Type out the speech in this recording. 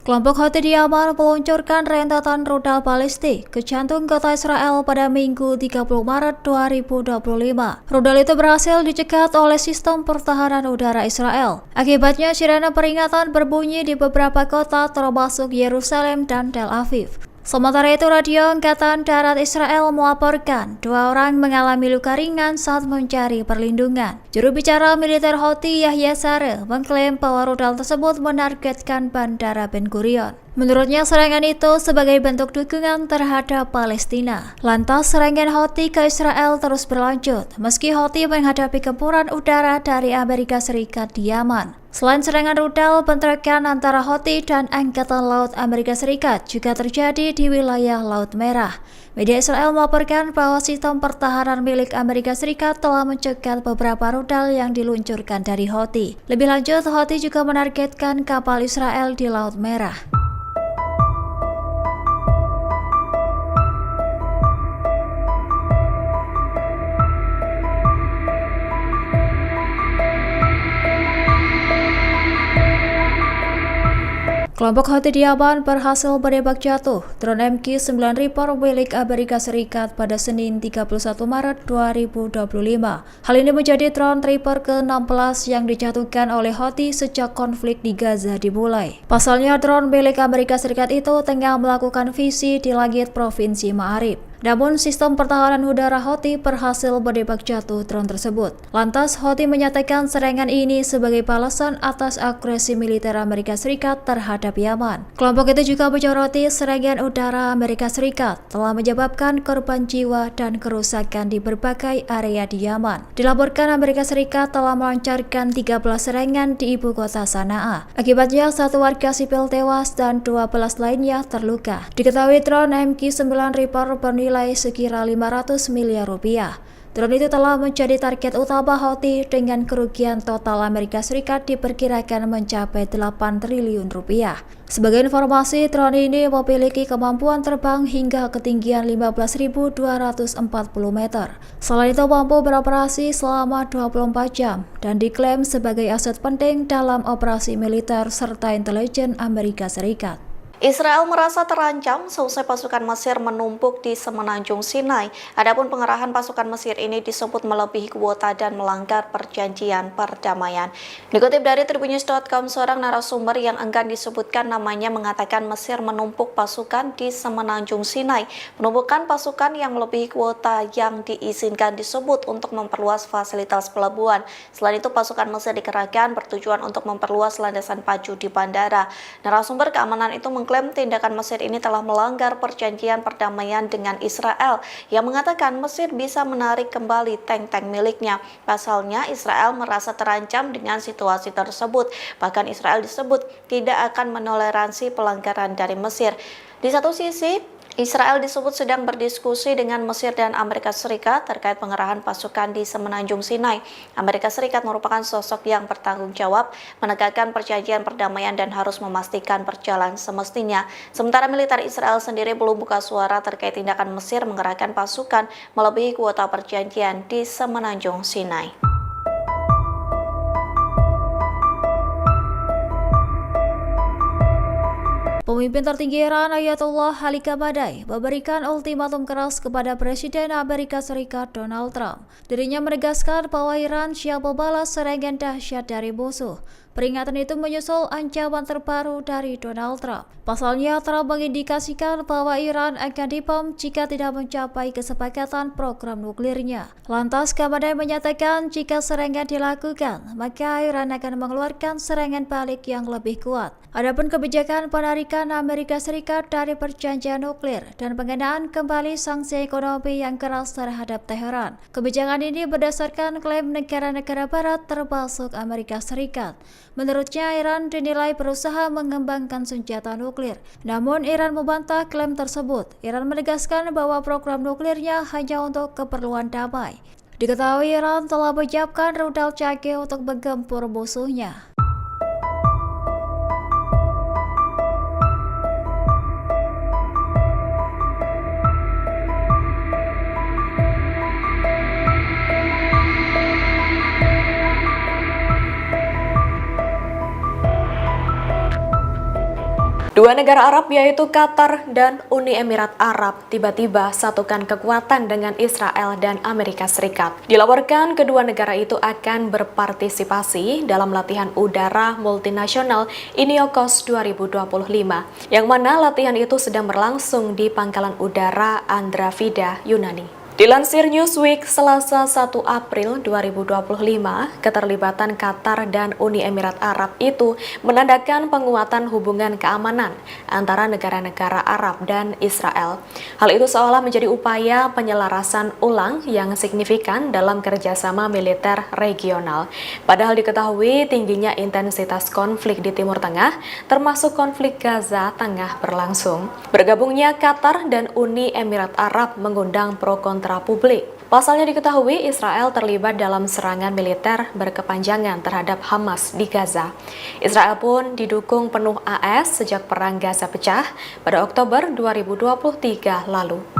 Kelompok Houthi di Yaman meluncurkan rentetan rudal balistik ke jantung kota Israel pada Minggu 30 Maret 2025. Rudal itu berhasil dicegat oleh sistem pertahanan udara Israel. Akibatnya sirene peringatan berbunyi di beberapa kota termasuk Yerusalem dan Tel Aviv. Sementara itu, Radio Angkatan Darat Israel melaporkan 2 orang mengalami luka ringan saat mencari perlindungan. Juru bicara militer Houthi Yahya Saree mengklaim bahwa rudal tersebut menargetkan Bandara Ben Gurion. Menurutnya, serangan itu sebagai bentuk dukungan terhadap Palestina. Lantas, serangan Houthi ke Israel terus berlanjut, meski Houthi menghadapi gempuran udara dari Amerika Serikat di Yaman. Selain serangan rudal, bentrokan antara Houthi dan Angkatan Laut Amerika Serikat juga terjadi di wilayah Laut Merah. Media Israel melaporkan bahwa sistem pertahanan milik Amerika Serikat telah mencegat beberapa rudal yang diluncurkan dari Houthi. Lebih lanjut, Houthi juga menargetkan kapal Israel di Laut Merah. Kelompok Houthi di Yaman berhasil menembak jatuh drone MQ-9 Reaper milik Amerika Serikat pada Senin 31 Maret 2025. Hal ini menjadi drone Reaper ke-16 yang dijatuhkan oleh Houthi sejak konflik di Gaza dimulai. Pasalnya, drone milik Amerika Serikat itu tengah melakukan visi di langit Provinsi Ma'arib. Namun, sistem pertahanan udara Houthi berhasil menembak jatuh drone tersebut. Lantas, Houthi menyatakan serangan ini sebagai balasan atas agresi militer Amerika Serikat terhadap Yaman. Kelompok itu juga menyoroti serangan udara Amerika Serikat telah menyebabkan korban jiwa dan kerusakan di berbagai area di Yaman. Dilaporkan Amerika Serikat telah melancarkan 13 serangan di ibu kota Sanaa. Akibatnya, 1 warga sipil tewas dan 12 lainnya terluka. Diketahui drone MQ-9 Reaper bernilai sekira 500 miliar rupiah. Drone itu telah menjadi target utama Houthi dengan kerugian total Amerika Serikat diperkirakan mencapai 8 triliun rupiah. Sebagai informasi, drone ini memiliki kemampuan terbang hingga ketinggian 15.240 meter. Selain itu, mampu beroperasi selama 24 jam dan diklaim sebagai aset penting dalam operasi militer serta intelijen Amerika Serikat. Israel merasa terancam seusai pasukan Mesir menumpuk di semenanjung Sinai. Adapun pengerahan pasukan Mesir ini disebut melebihi kuota dan melanggar perjanjian perdamaian. Dikutip dari tribunnews.com, seorang narasumber yang enggan disebutkan namanya mengatakan Mesir menumpuk pasukan di semenanjung Sinai. Penumpukan pasukan yang melebihi kuota yang diizinkan disebut untuk memperluas fasilitas pelabuhan. Selain itu, pasukan Mesir dikerahkan bertujuan untuk memperluas landasan pacu di bandara. Narasumber keamanan itu mengklaim tindakan Mesir ini telah melanggar perjanjian perdamaian dengan Israel yang mengatakan Mesir bisa menarik kembali tank-tank miliknya. Pasalnya, Israel merasa terancam dengan situasi tersebut. Bahkan Israel disebut tidak akan menoleransi pelanggaran dari Mesir. Di satu sisi, Israel disebut sedang berdiskusi dengan Mesir dan Amerika Serikat terkait pengerahan pasukan di semenanjung Sinai. Amerika Serikat merupakan sosok yang bertanggung jawab, menegakkan perjanjian perdamaian dan harus memastikan berjalan semestinya. Sementara militer Israel sendiri belum buka suara terkait tindakan Mesir mengerahkan pasukan melebihi kuota perjanjian di semenanjung Sinai. Pemimpin tertinggi Iran Ayatollah Ali Khamenei memberikan ultimatum keras kepada Presiden Amerika Serikat Donald Trump. Dirinya menegaskan bahwa Iran siap membalas serangan dahsyat dari musuh. Peringatan itu menyusul ancaman terbaru dari Donald Trump. Pasalnya, Trump mengindikasikan bahwa Iran akan dibom jika tidak mencapai kesepakatan program nuklirnya. Lantas, Khamenei menyatakan jika serangan dilakukan, maka Iran akan mengeluarkan serangan balik yang lebih kuat. Adapun kebijakan penarikan Amerika Serikat dari perjanjian nuklir dan pengenaan kembali sanksi ekonomi yang keras terhadap Teheran. Kebijakan ini berdasarkan klaim negara-negara barat termasuk Amerika Serikat. Menurutnya, Iran dinilai berusaha mengembangkan senjata nuklir. Namun, Iran membantah klaim tersebut. Iran menegaskan bahwa program nuklirnya hanya untuk keperluan damai. Diketahui Iran telah menyiapkan rudal canggih untuk menggempur musuhnya. Dua negara Arab yaitu Qatar dan Uni Emirat Arab tiba-tiba satukan kekuatan dengan Israel dan Amerika Serikat. Dilaporkan kedua negara itu akan berpartisipasi dalam latihan udara multinasional INIOKOS 2025, yang mana latihan itu sedang berlangsung di Pangkalan Udara Andravida, Yunani. Dilansir Newsweek, Selasa 1 April 2025, keterlibatan Qatar dan Uni Emirat Arab itu menandakan penguatan hubungan keamanan antara negara-negara Arab dan Israel. Hal itu seolah menjadi upaya penyelarasan ulang yang signifikan dalam kerjasama militer regional. Padahal diketahui tingginya intensitas konflik di Timur Tengah, termasuk konflik Gaza tengah berlangsung. Bergabungnya Qatar dan Uni Emirat Arab mengundang pro kontra publik. Pasalnya diketahui Israel terlibat dalam serangan militer berkepanjangan terhadap Hamas di Gaza. Israel pun didukung penuh AS sejak Perang Gaza pecah pada Oktober 2023 lalu.